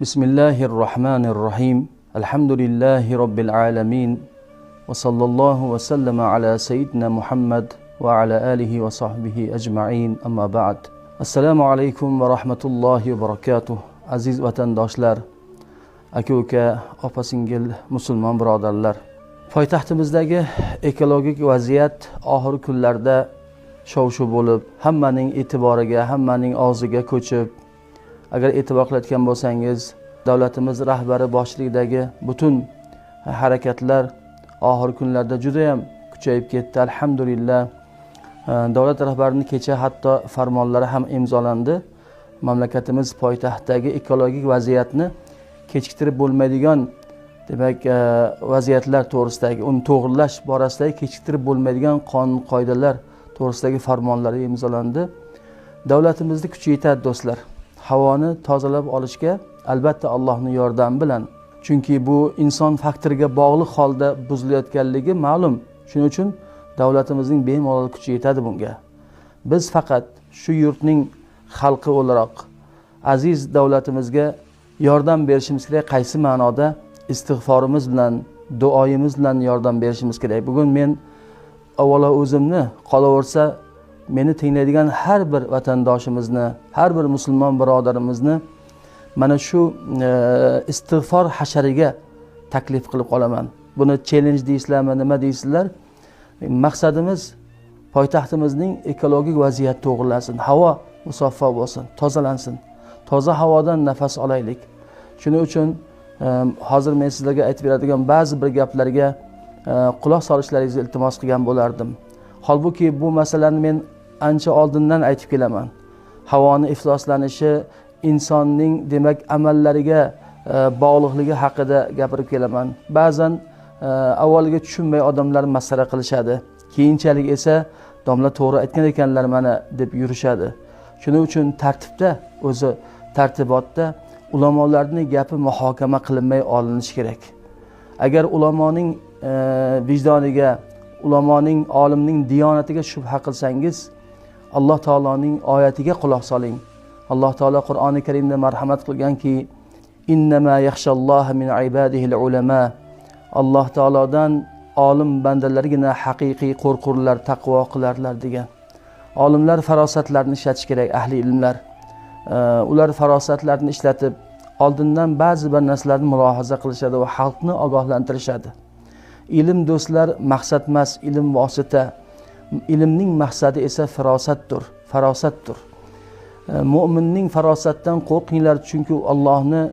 Bismillahirrahmanirrahim. Elhamdülillahi Rabbil alemin. Ve sallallahu ve sellem ala seyyidina Muhammed ve ala alihi ve sahbihi ecma'in. Amma ba'd. Assalamu alaikum ve rahmetullahi ve barakatuh. Aziz vatandoshlar, aka-uka, opa-singil musulmon birodarlar. Poytaxtimizdagi ekologik vaziyat oxirgi kunlarda shov-shuv bo'lib, hammaning e'tiboriga, hammaning og'ziga ko'chib, agar e'tibor qilayotgan bo'lsangiz, davlatimiz rahbari boshchiligidagi butun harakatlar oxirgi kunlarda juda ham kuchayib ketdi. Alhamdulillah. Davlat rahbarining kecha hatto farmonlari ham imzolandi. Mamlakatimiz poytaxtdagi ekologik vaziyatni kechiktirib bo'lmaydigan, demak, vaziyatlar to'g'risidagi, uni to'g'rilash borasidagi kechiktirib bo'lmaydigan qonun qoidalar to'g'risidagi farmonlari imzolandi. Davlatimizni kuchi yetadi do'stlar. Havoni tozalab olishga albatta Allohning yordami bilan. Chunki bu inson faktoriga bog'liq holda buzilayotganligi ma'lum. Shuning uchun davlatimizning bemalol kuchi yetadi bunga. Biz faqat shu yurtning xalqi o'laroq aziz davlatimizga yordam berishimiz kerak. Qaysi ma'noda? Istig'forimiz bilan, duoyimiz bilan yordam berishimiz kerak. Bugun men avvalo o'zimni, qolaversa meni tinglaydigan har bir vatandoshimizni, har bir musulmon birodarimizni mana shu istig'for hashariga taklif qilib qolaman. Buni challenge deysizlarmi, nima deysizlar? Maqsadimiz poytaxtimizning ekologik vaziyati to'g'rilansin, havo musaffo bo'lsin, tozalansin. Toza havodan nafas olaylik. Shuning uchun hozir men sizlarga aytib beradigan ba'zi bir gaplarga quloq solishlaringizni iltimos qilgan bo'lardim. Holbuki bu masalani men ancha oldindan aytib kelaman. Havoni ifloslanishi insonning, demak, amallariga bog'liqligi haqida gapirib kelaman. Ba'zan avvaliga tushunmay odamlar masxara qilishadi. Keyinchalik esa domla to'g'ri aytgan ekanlar mana deb yurishadi. Shuning uchun tartibda, o'zi tartibotda ulamolarning gapi muhokama qilinmay olinishi kerak. Agar ulamoning vijdoniga, ulamoning, olimning diyonatiga shubha qilsangiz, Alloh taoloning oyatiga quloq soling. Alloh taolo Qur'oni Karimda marhamat qilganki, innama yaxshalloha min ibadihil ulama. Alloh taolodan olim bandalargina haqiqiy qo'rqurlar, taqvo qilarlar degan. Olimlar farosatlarini ishlatish kerak, ahli ilmlar. Ular farosatlarini ishlatib, oldindan ba'zi bir narsalarni mulohaza qilishadi va xalqni ogohlantirishadi. Ilm do'stlar maqsad emas, ilm vosita. Ilmning maqsadi esa farosatdir. Mu'minning farosatdan qo'rqinglar, chunki Allohni